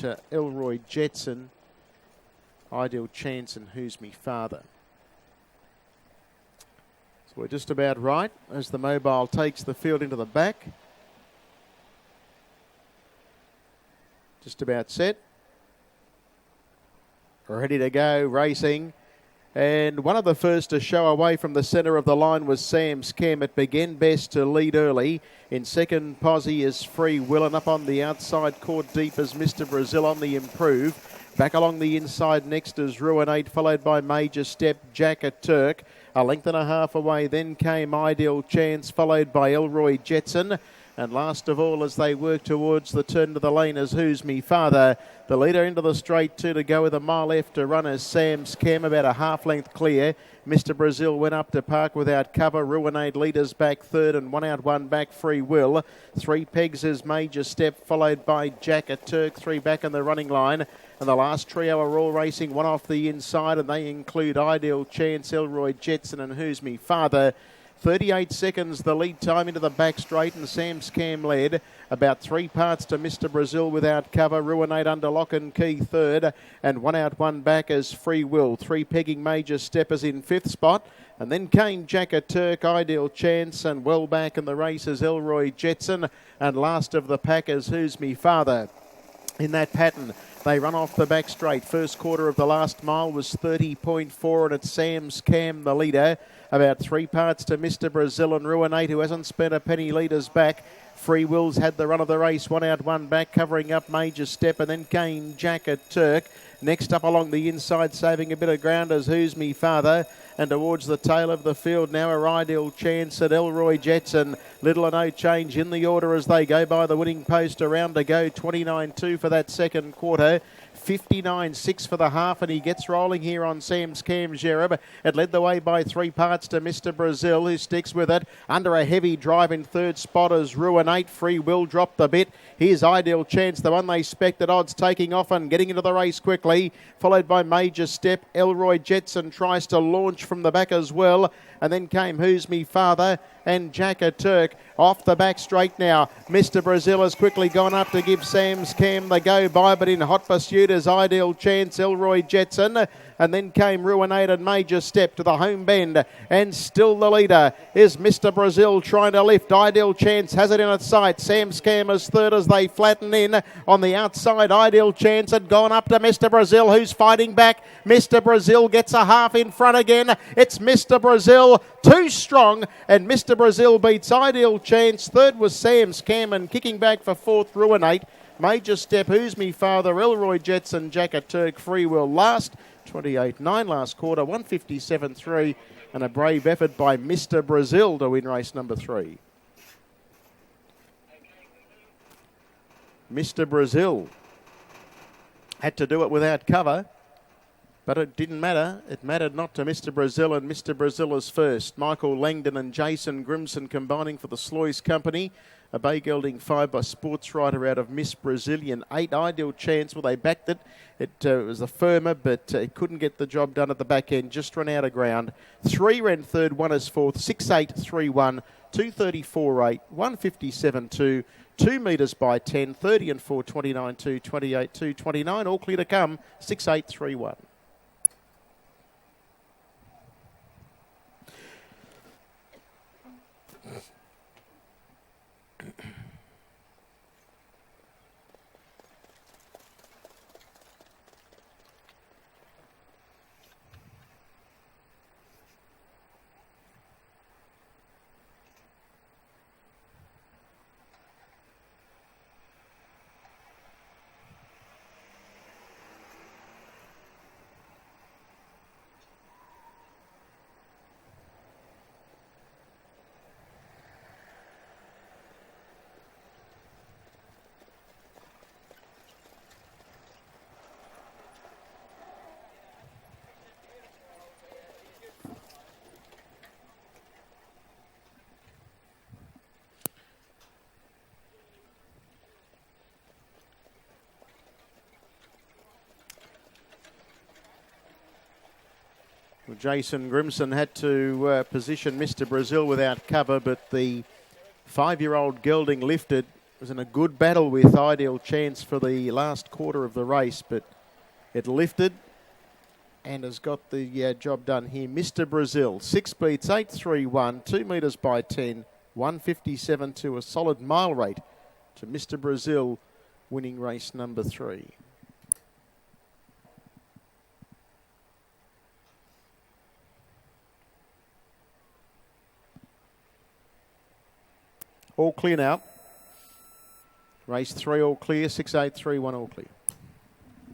Elroy Jetson, Ideal Chance and Who's Me Father. So we're just about right as the mobile takes the field into the back. Just about set. Ready to go, racing. And one of the first to show away from the centre of the line was Sam's Cam. It began best to lead early. In second, Posse is Free Will, and up on the outside, caught deep as Mr. Brazil on the improve. Back along the inside next is Ruinate, followed by Major Step, Jack a Turk. A length and a half away, then came Ideal Chance, followed by Elroy Jetson. And last of all, as they work towards the turn to the lane, is Who's Me Father. The leader into the straight two to go with a mile left to run as Sam's Cam, about a half length clear. Mr. Brazil went up to park without cover. Ruinate leaders back third, and one out, one back, Free Will. Three pegs is Major Step, followed by Jack a Turk. Three back in the running line. And the last trio are all racing, one off the inside, and they include Ideal Chance, Elroy Jetson and Who's Me Father. 38 seconds the lead time into the back straight, and Sam's Cam led. About 3 parts to Mr. Brazil without cover. Ruinate under lock and key third, and one out, one back as Free Will. Three pegging Major Steppers in fifth spot. And then came Jack a Turk, Ideal Chance, and well back in the race is Elroy Jetson. And last of the pack is Who's Me Father. In that pattern, they run off the back straight. First quarter of the last mile was 30.4, and it's Sam's Cam, the leader. About 3 parts to Mr. Brazil, and Ruinate, who hasn't spent a penny, leaders back. Free Will's had the run of the race, one out, one back, covering up Major Step, and then came Jack a Turk. Next up along the inside, saving a bit of ground as Who's Me Father. And towards the tail of the field now are Ideal Chance and Elroy Jetson. Little or no change in the order as they go by the winning post. Around to go, 29.2 for that second quarter. 59.6 for the half, and he gets rolling here on Sam's Cam Jereb. It led the way by 3 parts to Mr. Brazil, who sticks with it. Under a heavy drive in third spot as Ruinate. Free Will dropped the bit. Here's Ideal Chance, the one they spec at odds, taking off and getting into the race quickly. Followed by Major Step. Elroy Jetson tries to launch from the back as well. And then came Who's Me Father and Jack a Turk off the back straight now. Mr. Brazil has quickly gone up to give Sam's Cam the go by, but in hot pursuit is Ideal Chance, Elroy Jetson. And then came Ruinate and Major Step to the home bend. And still the leader is Mr. Brazil trying to lift. Ideal Chance has it in its sight. Sam's Cam is third as they flatten in. On the outside, Ideal Chance had gone up to Mr. Brazil, who's fighting back. Mr. Brazil gets a half in front again. It's Mr. Brazil, too strong. And Mr. Brazil beats Ideal Chance. Third was Sam's Cam, and kicking back for fourth, Ruinate. Major Step, Who's Me Father, Elroy Jetson, Jack a Turk, Free Will last. 28.9 last quarter, 157.3, and a brave effort by Mr. Brazil to win race number 3. Mr. Brazil had to do it without cover, but it didn't matter. It mattered not to Mr. Brazil, and Mr. Brazil is first. Michael Langdon and Jason Grimson combining for the Sloy's Company. A bay gelding 5 by Sports Writer out of Miss Brazilian 8. Ideal Chance, well, they backed it. It was a firmer, but it couldn't get the job done at the back end. Just run out of ground. 3 ran third, 1 is fourth. 6.831, 234.8, 157.2, 2 metres by 10, 30 and 4, 29.2, 28.2, 29. All clear to come, 6.831. Well, Jason Grimson had to position Mr. Brazil without cover, but the 5-year-old gelding lifted Was in a good battle with Ideal Chance for the last quarter of the race, but it lifted and has got the job done here. Mr. Brazil, 6 beats, 8.31, 2 metres by 10, 157 to a solid mile rate to Mr. Brazil, winning race number 3. All clear now. Race 3 all clear, 6, 8, 3, 1 all clear.